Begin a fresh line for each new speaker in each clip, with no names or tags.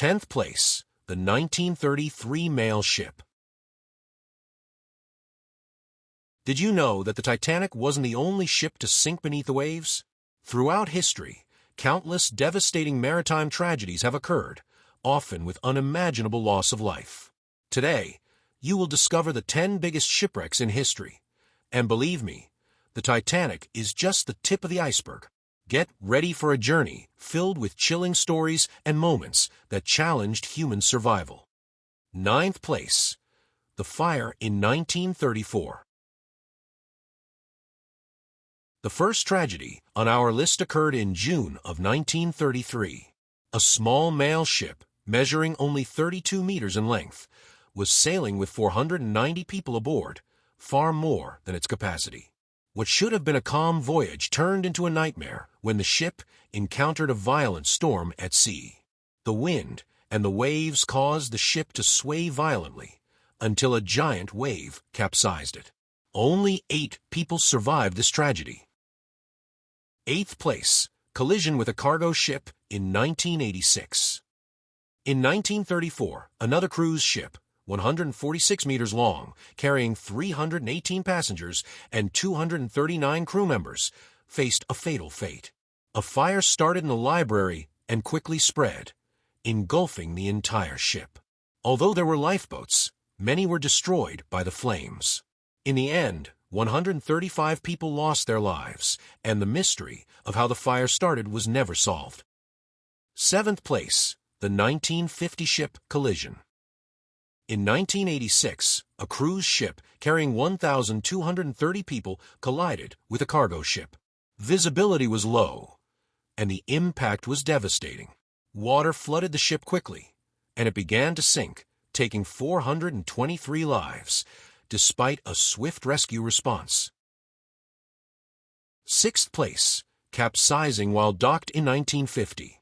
10th place, the 1933 mail ship. Did you know that the Titanic wasn't the only ship to sink beneath the waves? Throughout history, countless devastating maritime tragedies have occurred, often with unimaginable loss of life. Today, you will discover the 10 biggest shipwrecks in history. And believe me, the Titanic is just the tip of the iceberg. Get ready for a journey filled with chilling stories and moments that challenged human survival. 9th place, the fire in 1934. The first tragedy on our list occurred in June of 1933. A small mail ship, measuring only 32 meters in length, was sailing with 490 people aboard, far more than its capacity. What should have been a calm voyage turned into a nightmare when the ship encountered a violent storm at sea. The wind and the waves caused the ship to sway violently until a giant wave capsized it. Only 8 people survived this tragedy. 8th place, collision with a cargo ship in 1986. In 1934, another cruise ship, 146 meters long, carrying 318 passengers and 239 crew members, faced a fatal fate. A fire started in the library and quickly spread, engulfing the entire ship. Although there were lifeboats, many were destroyed by the flames. In the end, 135 people lost their lives, and the mystery of how the fire started was never solved. 7th place, the 1950 ship collision. In 1986, a cruise ship carrying 1,230 people collided with a cargo ship. Visibility was low, and the impact was devastating. Water flooded the ship quickly, and it began to sink, taking 423 lives, despite a swift rescue response. 6th place, capsizing while docked in 1950.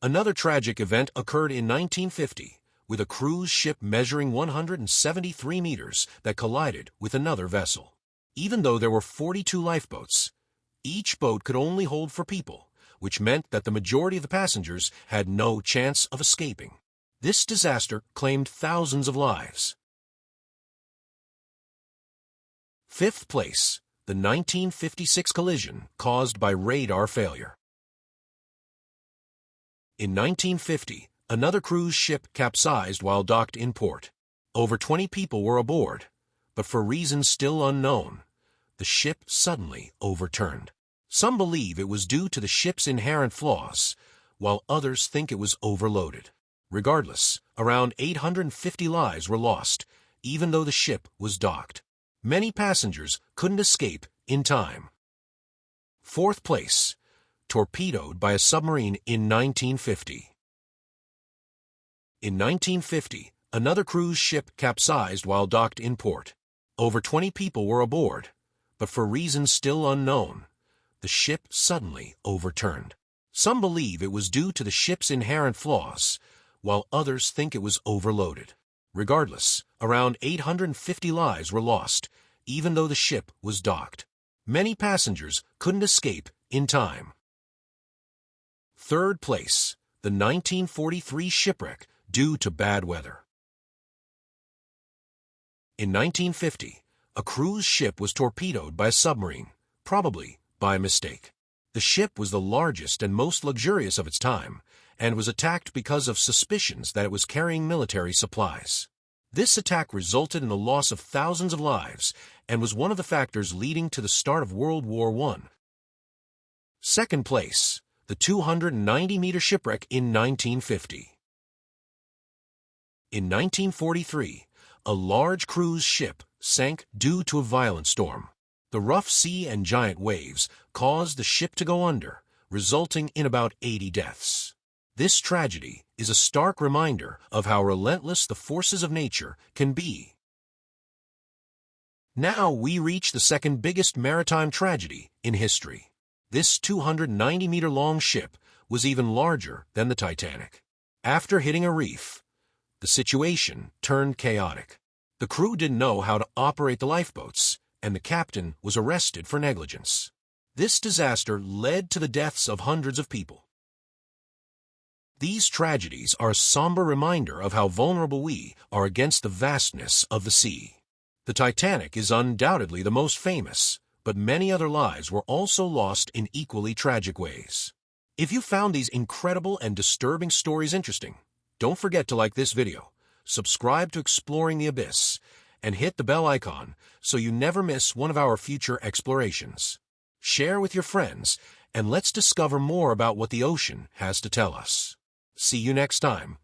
Another tragic event occurred in 1950, with a cruise ship measuring 173 meters that collided with another vessel. Even though there were 42 lifeboats, each boat could only hold 4 people, which meant that the majority of the passengers had no chance of escaping. This disaster claimed thousands of lives. 5th place, the 1956 collision caused by radar failure. In 1950, another cruise ship capsized while docked in port. Over 20 people were aboard, but for reasons still unknown, the ship suddenly overturned. Some believe it was due to the ship's inherent flaws, while others think it was overloaded. Regardless, around 850 lives were lost, even though the ship was docked. Many passengers couldn't escape in time. 4th place, torpedoed by a submarine in 1950. In 1950, another cruise ship capsized while docked in port. Over 20 people were aboard, but for reasons still unknown, the ship suddenly overturned. Some believe it was due to the ship's inherent flaws, while others think it was overloaded. Regardless, around 850 lives were lost, even though the ship was docked. Many passengers couldn't escape in time. 3rd place, the 1943 shipwreck due to bad weather. In 1950, a cruise ship was torpedoed by a submarine, probably by mistake. The ship was the largest and most luxurious of its time, and was attacked because of suspicions that it was carrying military supplies. This attack resulted in the loss of thousands of lives and was one of the factors leading to the start of World War I. 2nd place, the 290-meter shipwreck in 1950. In 1943, a large cruise ship sank due to a violent storm. The rough sea and giant waves caused the ship to go under, resulting in about 80 deaths. This tragedy is a stark reminder of how relentless the forces of nature can be. Now we reach the second biggest maritime tragedy in history. This 290-meter-long ship was even larger than the Titanic. After hitting a reef, the situation turned chaotic. The crew didn't know how to operate the lifeboats, and the captain was arrested for negligence. This disaster led to the deaths of hundreds of people. These tragedies are a somber reminder of how vulnerable we are against the vastness of the sea. The Titanic is undoubtedly the most famous, but many other lives were also lost in equally tragic ways. If you found these incredible and disturbing stories interesting, don't forget to like this video, subscribe to Exploring the Abyss, and hit the bell icon so you never miss one of our future explorations. Share with your friends, and let's discover more about what the ocean has to tell us. See you next time